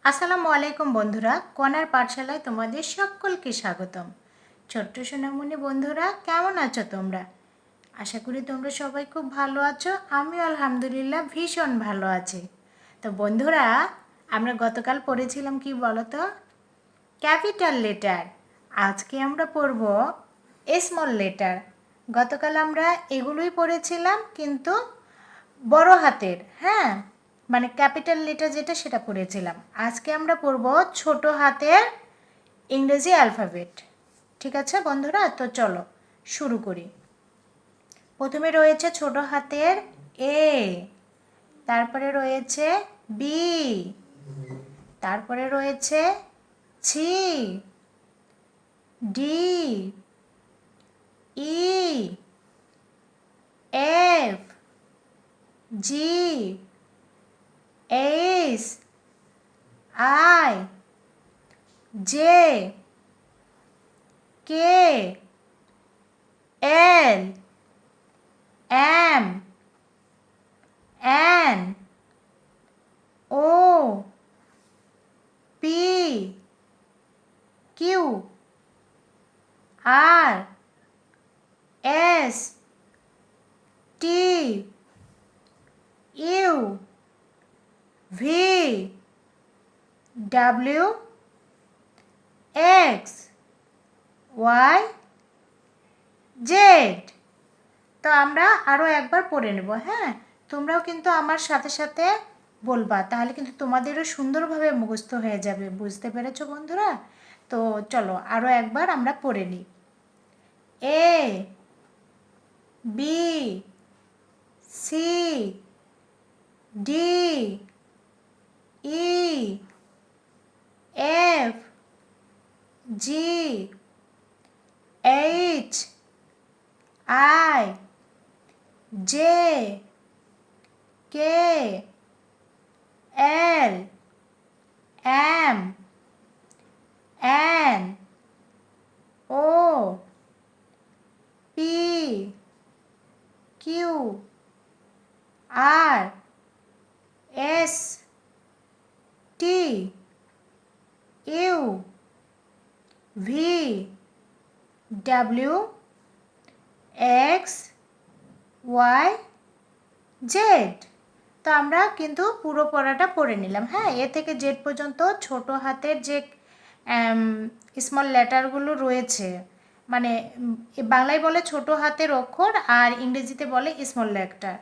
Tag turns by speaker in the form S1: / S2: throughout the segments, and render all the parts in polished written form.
S1: আসসালামু আলাইকুম বন্ধুরা, কণার পাঠশালায় তোমাদের সকলকে স্বাগতম। ছোট্ট সোনামণি বন্ধুরা, কেমন আছো তোমরা? আশা করি তোমরা সবাই খুব ভালো আছো। আমিও আলহামদুলিল্লাহ ভীষণ ভালো আছি। তো বন্ধুরা, আমরা গতকাল পড়েছিলাম কি বলো তো? Capital letter. আজকে আমরা পড়ব স্মল লেটার। গতকাল আমরা এগুলোই পড়েছিলাম, কিন্তু বড় হাতের, হ্যাঁ, মানে ক্যাপিটাল লেটার যেটা সেটা পড়েছিলাম। আজকে আমরা পড়ব ছোট হাতের ইংরেজি অ্যালফাবেট। ঠিক আছে বন্ধুরা, তো চলো শুরু করি। প্রথমে রয়েছে ছোট হাতের এ, তারপরে রয়েছে বি, তারপরে রয়েছে C, D, E, F, G, H, I, J, K, L, M, N, O, P, Q, R, S, T, U, V, W, X, Y, Z. তো আমরা আরও একবার পড়ে নেব, হ্যাঁ। তোমরাও কিন্তু আমার সাথে সাথে বলবা, তাহলে কিন্তু তোমাদেরও সুন্দরভাবে মুখস্থ হয়ে যাবে। বুঝতে পেরেছো বন্ধুরা? তো চলো আরও একবার আমরা পড়ে নিই। A, B, C, D, E, F, G, H, I, J, K, L, M, N, O, P, Q, R, S, T, U, V, W, X, Y, Z. তো আমরা কিন্তু পুরো পড়াটা পড়ে নিলাম, হ্যাঁ। এ থেকে জেড পর্যন্ত ছোট হাতের যে স্মল লেটারগুলো রয়েছে, মানে বাংলায় বলে ছোট হাতের অক্ষর আর ইংরেজিতে বলে স্মল লেটার।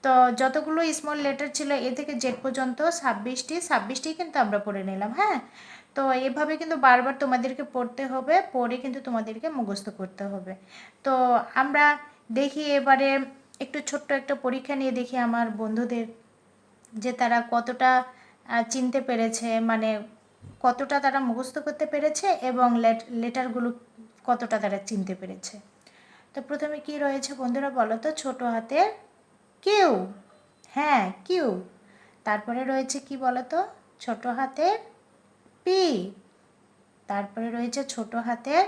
S1: তো যতগুলো স্মল লেটার ছিল এ থেকে জেড পর্যন্ত 26টি কিন্তু আমরা পড়ে নিলাম, হ্যাঁ। তো এভাবে কিন্তু বারবার তোমাদেরকে পড়তে হবে, পড়ে কিন্তু তোমাদেরকে মুখস্থ করতে হবে। তো আমরা দেখি এবারে একটু ছোট্ট একটা পরীক্ষা নিয়ে দেখি আমার বন্ধুদের, যে তারা কতটা চিনতে পেরেছে, মানে কতটা তারা মুখস্থ করতে পেরেছে এবং লেটারগুলো কতটা তারা চিনতে পেরেছে। তো প্রথমে কি রয়েছে বন্ধুরা বলো তো? ছোট হাতের কিউ, হ্যাঁ কিউ। তারপরে রয়েছে কি বলো তো? ছোট হাতের পি। তারপরে রয়েছে ছোট হাতের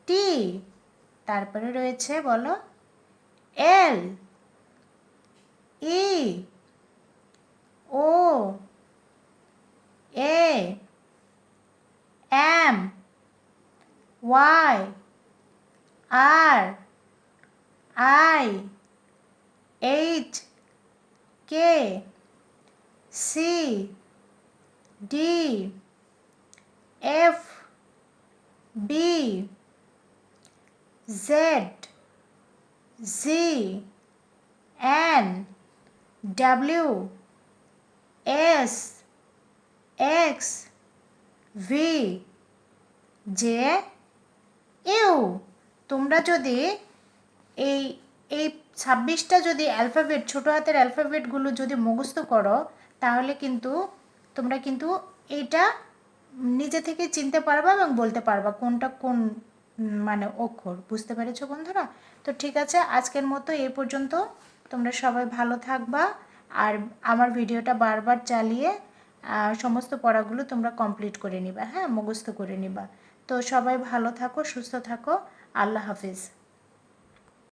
S1: টি। তারপরে রয়েছে বলো L, E, O, A, M, Y, R, I, H, K, C, D, F, B, Z, G, N, W, S, X, V, J, U. তোমরা যদি এই এই 26টা যদি অ্যালফাবেট, ছোটো হাতের অ্যালফাবেটগুলো যদি মুখস্থ করো, তাহলে কিন্তু তোমরা কিন্তু এইটা নিজে থেকে চিনতে পারবা এবং বলতে পারবা কোনটা কোন মানে অক্ষর। বুঝতে পেরেছো বন্ধুরা? তো ঠিক আছে, আজকের মতো এই পর্যন্ত। তোমরা সবাই ভালো থাকবা, আর আমার ভিডিওটা বারবার চালিয়ে সমস্ত পড়াগুলো তোমরা কমপ্লিট করে নিবা, হ্যাঁ, মুখস্থ করে নিবা। তো সবাই ভালো থাকো, সুস্থ থাকো। আল্লাহ হাফিজ।